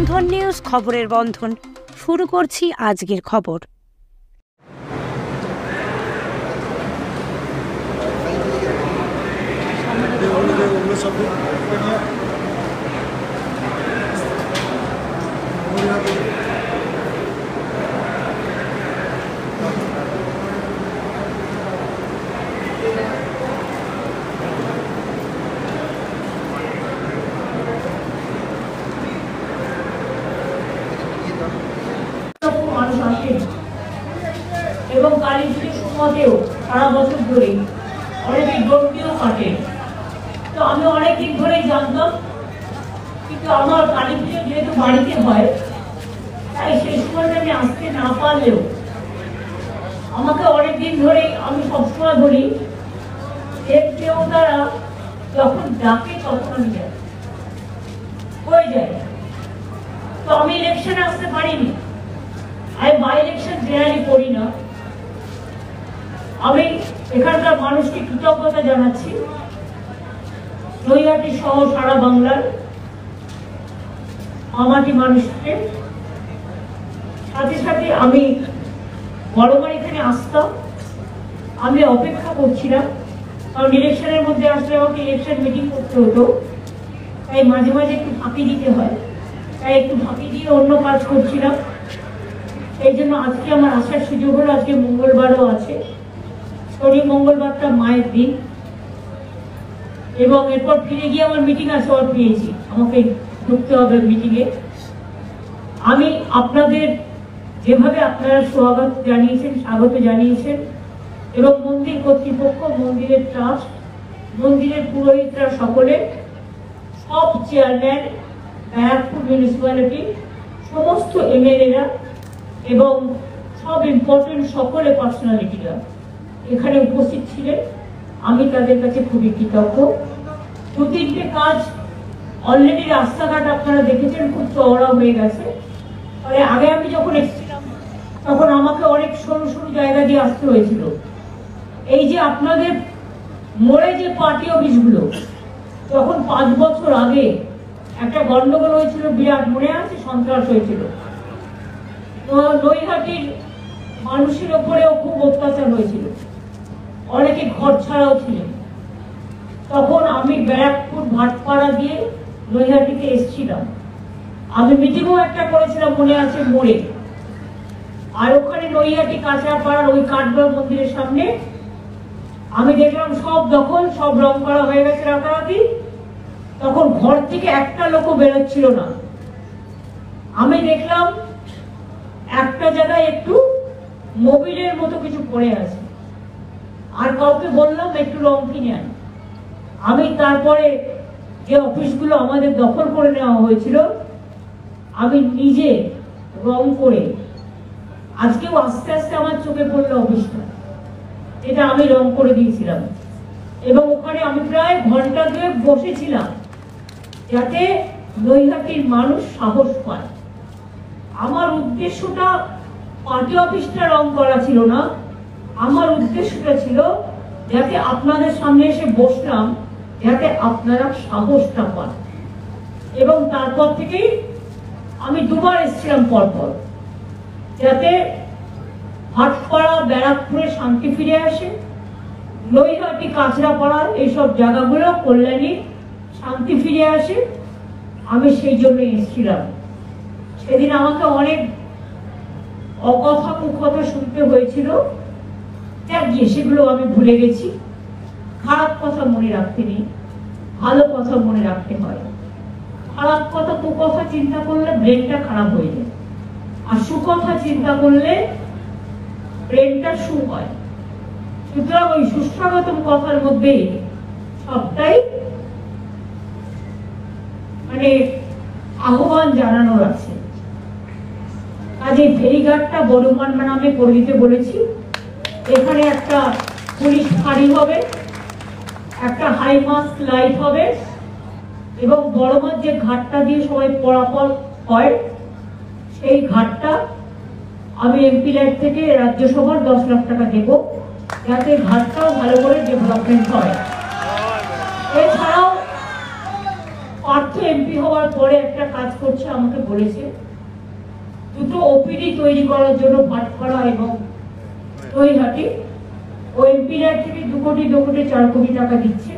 বন্ধন news খবরের বন্ধন শুরু করছি আজকের খবর। এবং কালী পুজোর সময়তেও সারা বছর ধরে অনেকে দণ্ডীয় কাটে। তো আমি অনেকদিন ধরেই জানতাম, কিন্তু আমার কালী পুজো যেহেতু বাড়িতে হয় তাই সেই সময়টা আমি আসতে না পারলেও আমাকে অনেকদিন ধরেই আমি সবসময় বলি দেবদেবতারা যখন ডাকে তখন আমি যাই হয়ে যায়। তো আমি ইলেকশনে আসতে পারিনি, আমি বাই ইলেকশন জেনারেলি করি না। আমি এখানকার মানুষকে কৃতজ্ঞতা জানাচ্ছি, নৈহাটি সহ সারা বাংলার আমাটি মানুষকে। সাথে সাথে আমি বড়বার এখানে আসতাম, আমি অপেক্ষা করছিলাম, কারণ ইলেকশনের মধ্যে আসলে আমাকে ইলেকশন মিটিং করতে হতো, তাই মাঝে মাঝে একটু ফাঁকি দিতে হয়, তাই একটু ফাঁকি দিয়ে অন্য কাজ করছিলাম। এই জন্য আজকে আমার আসার সুযোগ হলো। আজকে মঙ্গলবারও আছে, শনি মঙ্গলবারটা মায়ের দিন, এবং এরপর ফিরে গিয়ে আমার মিটিং আছে, আর পেয়েছি আমাকে ঢুকতে হবে মিটিংয়ে। আমি আপনাদের যেভাবে আপনারা স্বাগত জানিয়েছেন এবং মন্দির কর্তৃপক্ষ, মন্দিরের ট্রাস্ট, মন্দিরের পুরোহিতরা সকলে, সব চেয়ারম্যান, ব্যারাকপুর মিউনিসিপ্যালিটি, সমস্ত এমএলএরা এবং সব ইম্পর্টেন্ট সকলে পার্সোনালিটিরা এখানে উপস্থিত ছিলেন। আমি তাদের কাছে খুবই কৃতজ্ঞ। দু তিনটে কাজ অলরেডি, রাস্তাঘাট আপনারা দেখেছেন খুব চওড়া হয়ে গেছে। মানে আগে আমি যখন এসেছিলাম তখন আমাকে অনেক সরু সরু জায়গা দিয়ে আসতে হয়েছিল। এই যে আপনাদের মোড়ে যে পার্টি অফিসগুলো, তখন 5 বছর আগে একটা গন্ডগোল হয়েছিল বিরাট, মনে আছে? সন্ত্রাস হয়েছিল, নৈহাটির মানুষের ওপরেও খুব অত্যাচার হয়েছিল, অনেকে ঘর ছাড়াও ছিলেন। তখন আমি ব্যারাকপুর ভাটপাড়া দিয়ে নৈহাটিতে এসেছিলাম, আমি মিটিংও একটা করেছিলাম, মনে আছে, মোড়ে। আর ওখানে নৈহাটি কাঁচরাপাড়ার ওই কাঠগড় মন্দিরের সামনে আমি দেখলাম সব দখল, সব রং করা হয়ে গেছে রাতারাতি। তখন ঘর থেকে একটা লোকও বেরোচ্ছিল না। আমি দেখলাম একটা জায়গায় একটু মোবিলের মতো কিছু পড়ে আছে, আর কাউকে বললাম একটু রং কিনে আন। আমি তারপরে যে অফিসগুলো আমাদের দখল করে নেওয়া হয়েছিল, আমি নিজে রং করে, আজকেও আস্তে আস্তে আমার চোখে পড়লো অফিসটা, এটা আমি রং করে দিয়েছিলাম। এবং ওখানে আমি প্রায় ঘন্টা 2 বসেছিলাম যাতে নৈহাটির মানুষ সাহস পায়। আমার উদ্দেশ্যটা পার্টি অফিসটা রং করা ছিল না, আমার উদ্দেশ্যটা ছিল যাতে আপনাদের সামনে এসে বসলাম, যাতে আপনারা সাহসটা পান। এবং তারপর থেকেই আমি 2 বার এসেছিলাম পরপর, যাতে ভাটপাড়া, ব্যারাকপুরে শান্তি ফিরে আসে, নৈহাটি, কাঁচরাপাড়া, এইসব জায়গাগুলো, কল্যাণী, শান্তি ফিরে আসে। আমি সেই জন্য এসেছিলাম। সেদিন আমাকে অনেক অকথা কুকথা শুনতে হয়েছিল, সেগুলো আমি ভুলে গেছি। খারাপ কথা মনে রাখতে নেই, ভালো কথা মনে রাখতে হয়। খারাপ কথা কুকথা চিন্তা করলে ব্রেনটা খারাপ হয়ে যায়, আর সুকথা চিন্তা করলে ব্রেনটা সু হয়। সুতরাং ওই সুস্বাগতম কথার মধ্যে সবটাই মানে আহ্বান জানানোর আছে। কাজে ফেরিঘাটটা বড়মান নামে করে দিতে বলেছি। এখানে একটা পুলিশ ফাঁড়ি হবে, একটা হাই মাস্ক লাইট হবে, এবং বড়মার যে ঘাটটা দিয়ে সবাই পরাপর হয় সেই ঘাটটা আমি এমপি লাইট থেকে রাজ্যসভার 10 লাখ টাকা দেব, যাতে ঘাটটাও ভালো করে ডেভেলপমেন্ট হয়। এছাড়াও পার্থ এমপি হওয়ার পরে একটা কাজ করছে, আমাকে বলেছে দুটো ওপিডি তৈরি করার জন্য ভাটপাড়া এবং নৈহাটি ও এমপিআর থেকে 2 কোটি 4 কোটি টাকা দিচ্ছে।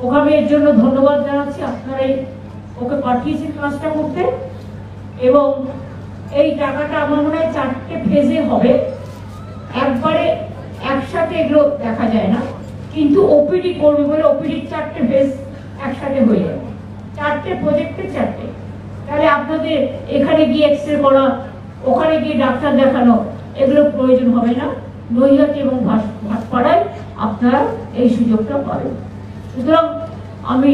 ওখানে এর জন্য ধন্যবাদ জানাচ্ছি, আপনারাই ওকে পাঠিয়েছেন কাজটা করতে। এবং এই টাকাটা আমার মনে হয় 4টে ফেজে হবে, একবারে একসাথে এগুলো দেখা যায় না, কিন্তু ওপিডি করবে বলে ওপিডির 4টে ফেজ একসাথে হয়ে যাবে, 4টে প্রজেক্টে 4টে। তাহলে আপনাদের এখানে গিয়ে এক্সরে করা, ওখানে গিয়ে ডাক্তার দেখানো, এগুলো প্রয়োজন হবে না। নৈহাটি এবং ভাটপাড়ায় আপনারা এই সুযোগটা পাবেন। সুতরাং আমি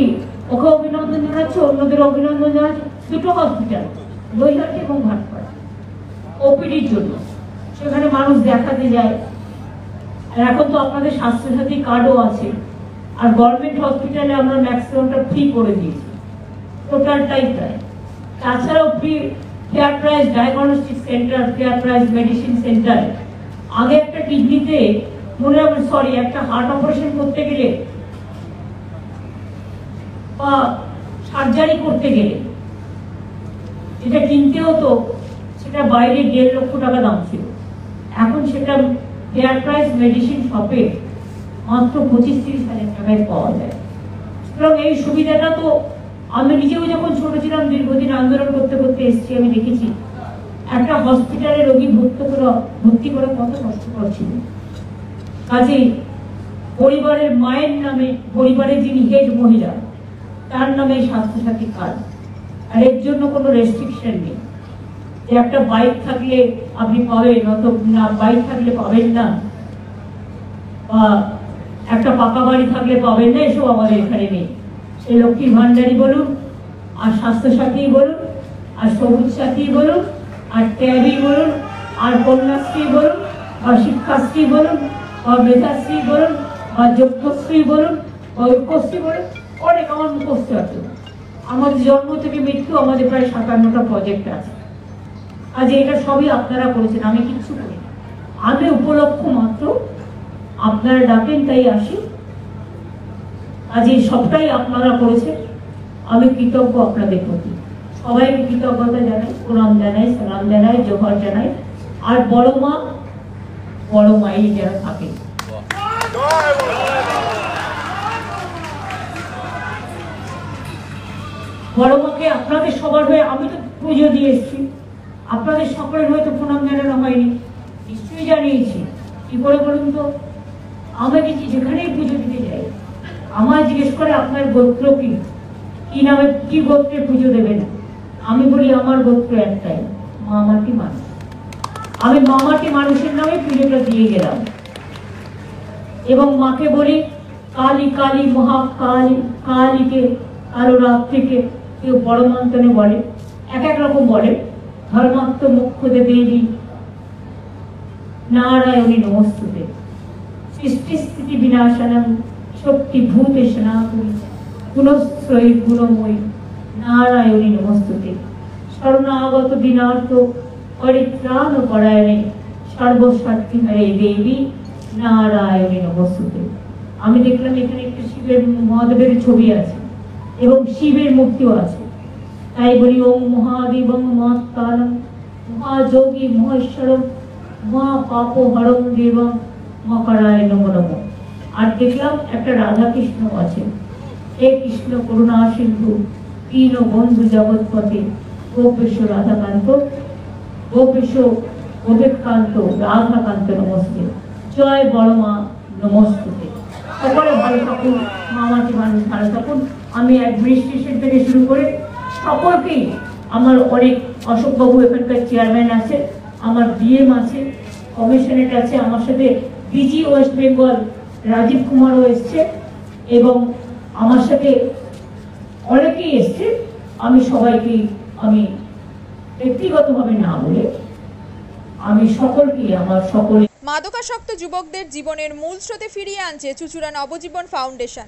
ওকে অভিনন্দন জানাচ্ছি, অন্যদের অভিনন্দন জানাচ্ছি। দুটো হসপিটাল, নৈহাটি এবং ভাটপাড়া, ওপিডির জন্য সেখানে মানুষ দেখাতে যায়। আর এখন তো আপনাদের স্বাস্থ্যসাথী কার্ডও আছে, আর গভর্নমেন্ট হসপিটালে আমরা ম্যাক্সিমামটা ফ্রি করে দিয়েছি, টোটালটাই প্রায়। তাছাড়াও free fair price diagnostic centre, fair price medicine centre. আগে একটা কিডনিতে মনে হবে, সরি, একটা হার্ট অপারেশন করতে গেলে বা সার্জারি করতে গেলে যেটা কিনতে হতো, সেটা বাইরে 1.5 লক্ষ টাকা দাম ছিল। এখন সেটা ফেয়ার প্রাইস মেডিসিন শপে মাত্র 25-30 হাজার টাকায় পাওয়া যায়। সুতরাং এই সুবিধাটা তো আমি নিজেও যখন ছোট ছিলাম, দীর্ঘদিন আন্দোলন করতে করতে এসেছি, আমি দেখেছি একটা হসপিটালে রোগী ভর্তি করে কত কষ্টকর ছিল। কাজেই পরিবারের মায়ের নামে, পরিবারের যিনি হেড মহিলা, তার নামে স্বাস্থ্যসাথী কার্ড। আর এর জন্য কোনো রেস্ট্রিকশন নেই যে একটা বাইক থাকলে আপনি পাবেন, না বাইক থাকলে পাবেন না, বা একটা পাকা বাড়ি থাকলে পাবেন না, এসব আমাদের এখানে নেই। সেই লক্ষ্মীর ভান্ডারী বলুন, আর স্বাস্থ্যসাথী বলুন, আর সবুজ সাথী বলুন, আর ট্যাবি বলুন, আর কন্যাশ্রী বলুন, বা শিক্ষাশ্রী বলুন, বা মেধাশ্রী বলুন, বা যোগ্যশ্রী বলুন, বা ঐক্যশ্রী বলুন, অনেক আমার মুখস্থ আছে। আমাদের জন্ম থেকে মৃত্যু আমাদের প্রায় 57টা প্রজেক্ট আছে। আজ এটা সবই আপনারা করেছেন, আমি কিচ্ছু করি না। আমি উপলক্ষ মাত্র, আপনারা ডাকেন তাই আসি। আজ এই সবটাই আপনারা করেছেন, আমি কৃতজ্ঞ আপনাদের প্রতি। সবাইকে কৃতজ্ঞতা জানাই, প্রণাম জানাই, সালাম জানাই, জোহর জানাই। আর বড় মাই যারা থাকে, বড় মাকে আপনাদের সবার হয়ে আমি তো পুজো দিয়ে এসেছি, আপনাদের সকলের হয়তো প্রণাম জানানো হয়নি, নিশ্চয়ই জানিয়েছি। কি করে বলুন তো? আমাকে যেখানেই পুজো দিতে যাই, আমায় জিজ্ঞেস করে আপনার গোত্র কি নামে, কি গোত্রে পুজো দেবেন। আমি বলি আমার গোত্র একটাই, মামাটি মানুষ। আমি মামাটি মানুষের নামে পুজোটা দিয়ে গেলাম। এবং মাকে বলি কালী কালী মহাকালী, কালীকে কালো রাত্রিকে কেউ বড় মন্ত্রণে বলে, এক এক রকম বলে। ধর্মাত্ম মুখ্য দেবী নারায়ণী নমস্তুতে, সৃষ্টি স্থিতি বিনাশনম শক্তি ভূতে সনাতনী গুণশ্রয়ী গুণময়ী নারায়ণী নমস্তুতে, শরণাগত দিনার্থ পরিত্রাণ পরায়ণে সর্বশক্তি হরে দেবী নারায়ণী নমস্তুতে। আমি দেখলাম এখানে একটা শিবের মহাদেবের ছবি আছে এবং শিবের মূর্তিও আছে, তাই বলি ওম মহাদেবং মহাকালং মহাযোগী মহেশ্বরম মহা পাপহরং দেবং মকরায় নমো নমঃ। আর দেখলাম একটা রাধা কৃষ্ণ আছে, হে কৃষ্ণ করুণা সিন্ধু দীন বন্ধু জগৎপতি গোপেশ রাধাকান্ত, গোপেশ গোপেকান্ত রাধাকান্ত নমস্তে, জয় বড় মা নমস্তুতে। সকলে ভালো থাকুন, মামাটি মানুষ ভালো থাকুন। আমি অ্যাডমিনিস্ট্রেশন থেকে শুরু করে সকলকেই, আমার অনেক, অশোকবাবু এখানকার চেয়ারম্যান আছে, আমার ডিএম আছে, কমিশনারেট আছে, আমার সাথে ডিজি ওয়েস্ট বেঙ্গল রাজীব কুমারও এসছে, এবং আমার সাথে অনেকেই এসছে। আমি সবাইকে, আমি ব্যক্তিগতভাবে না বলে আমি সকলকে, আমার সকলে। মাদকাসক্ত যুবকদের জীবনের মূল স্রোতে ফিরিয়ে আনছে চুঁচুড়া নবজীবন ফাউন্ডেশন।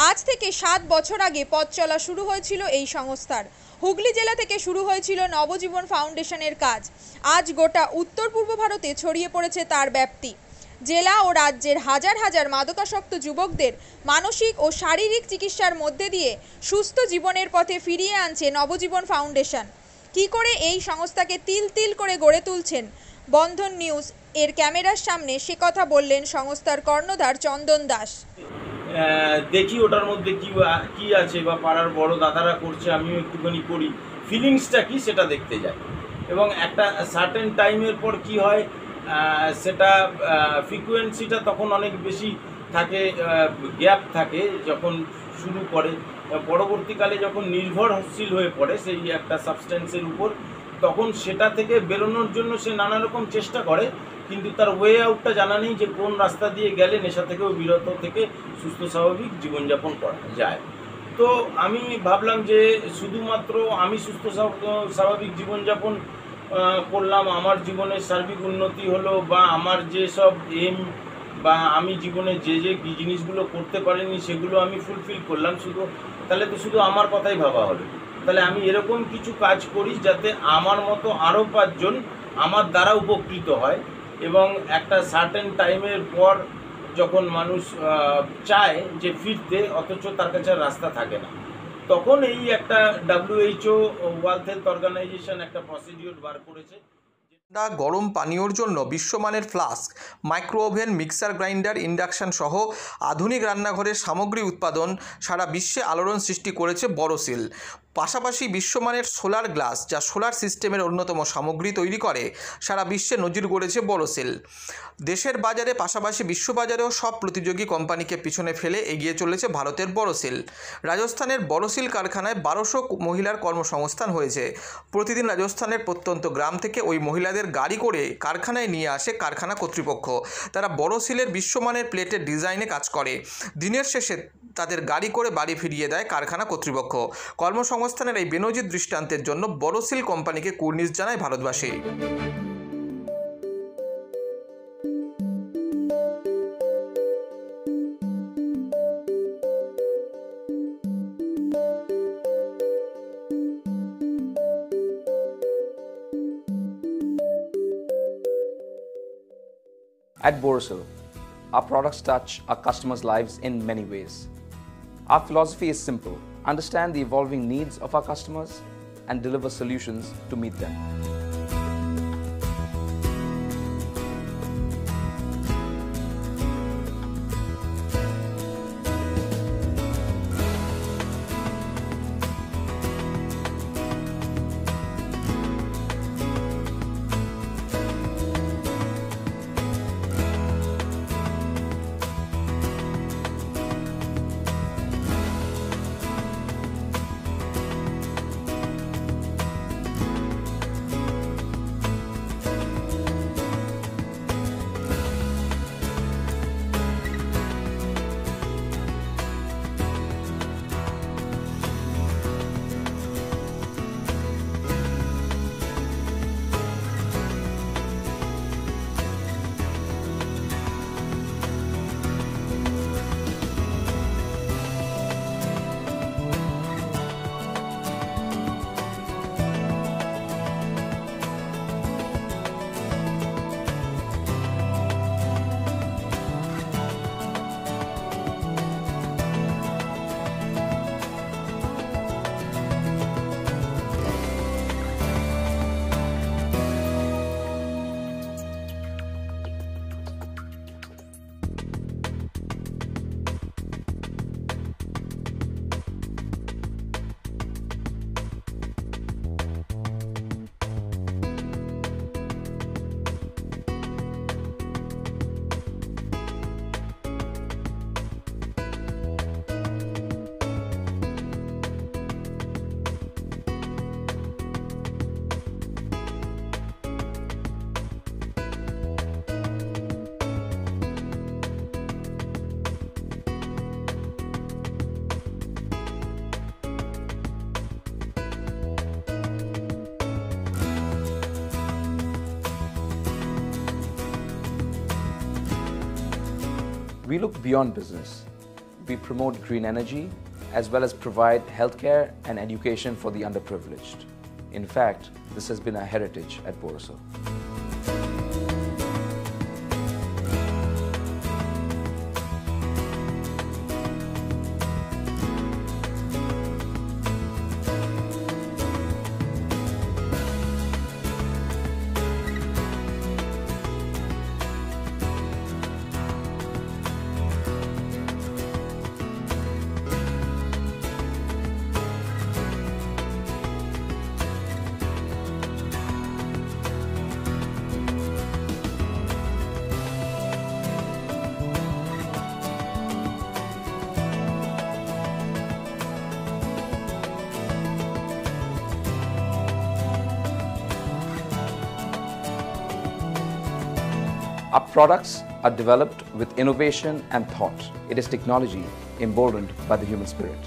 আজ থেকে 7 বছর আগে পথ চলা শুরু হয়েছিল এই সংস্থার। হুগলি জেলা থেকে শুরু হয়েছিল নবজীবন ফাউন্ডেশনের কাজ। আজ গোটা উত্তর পূর্ব ভারতে ছড়িয়ে পড়েছে তার ব্যাপ্তি। জেলা ও রাজ্যের হাজার হাজার মাদকাসক্ত যুবকদের মানসিক ও শারীরিক চিকিৎসার মধ্যে দিয়ে সুস্থ জীবনের পথে ফিরিয়ে আনছে নবজীবন ফাউন্ডেশন। কী করে এই সংস্থাকে তিল তিল করে গড়ে তুলছেন বন্ধন নিউজ এর ক্যামেরার সামনে সে কথা বললেন সংস্থার কর্ণধার চন্দন দাস। দেখি ওটার মধ্যে কি আছে বা পাড়ার বড় দাদারা করছে, আমিও একটুখানি করি, ফিলিংসটা কি সেটা দেখতে যাই। এবং একটা সার্টেন টাইমের পর কি হয়, সেটা ফ্রিকোয়েন্সিটা তখন অনেক বেশি থাকে, গ্যাপ থাকে যখন শুরু করে, পরবর্তীকালে যখন নির্ভরশীল হয়ে পড়ে সেই একটা সাবস্টেন্সের উপর, তখন সেটা থেকে বেরোনোর জন্য সে নানা রকম চেষ্টা করে, কিন্তু তার ওয়ে আউটটা জানা নেই যে কোন রাস্তা দিয়ে গেলে নেশা থেকেও বিরত থেকে সুস্থ স্বাভাবিক জীবনযাপন করা যায়। তো আমি ভাবলাম যে শুধুমাত্র আমি সুস্থ স্বাভাবিক জীবনযাপন করলাম, আমার জীবনের সার্বিক উন্নতি হলো, বা আমার যে সব এম বা আমি জীবনে যে জিনিসগুলো করতে পারিনি সেগুলো আমি ফুলফিল করলাম, তাহলে তো শুধু আমার কথাই ভাবা হলো। তাহলে আমি এরকম কিছু কাজ করি যাতে আমার মতো আরও 5 জন আমার দ্বারা উপকৃত হয়, এবং একটা সার্টেন টাইমের পর যখন মানুষ চায় যে ফিরতে, অথচ তার কাছে রাস্তা থাকে না, তখন এই একটা WHO ওয়ার্ল্ড হেলথ অর্গানাইজেশন একটা প্রসিডিওর বার করেছে। গরম পানীয়র জন্য বিশ্বমানের flask, micro oven, mixer grinder, induction সহ আধুনিক রান্নাঘরের সামগ্রী উৎপাদন সারা বিশ্বে আলোড়ন সৃষ্টি করেছে বড়সিল। পাশাপাশি বিশ্বমানের সোলার গ্লাস, যা সোলার সিস্টেমের অন্যতম সামগ্রী তৈরি করে, সারা বিশ্বে নজির গড়েছে বড়সিল। দেশের বাজারে পাশাপাশি বিশ্ববাজারেও সব প্রতিযোগী কোম্পানিকে পিছনে ফেলে এগিয়ে চলেছে ভারতের বড়সিল। রাজস্থানের বড়সিল কারখানায় 1200 মহিলার কর্মসংস্থান হয়েছে। প্রতিদিন রাজস্থানের প্রত্যন্ত গ্রাম থেকে ওই মহিলাদের গাড়ি করে কারখানায় নিয়ে আসে কারখানা কর্তৃপক্ষ। তারা বড়সিলের বিশ্বমানের প্লেটের ডিজাইনে কাজ করে। দিনের শেষে তাদের গাড়ি করে বাড়ি ফিরিয়ে দেয় কারখানা কর্তৃপক্ষ। কর্মসংস্থানের এই বেনজির দৃষ্টান্তের জন্য বড়সিল কোম্পানিকে কুর্নিশ জানায় ভারতবাসী। At Borosil, our products touch our customers' lives in many ways. Our philosophy is simple: understand the evolving needs of our customers and deliver solutions to meet them. We look beyond business. We promote green energy as well as provide healthcare and education for the underprivileged. In fact, this has been our heritage at Borosil. Our products are developed with innovation and thought. It is technology emboldened by the human spirit.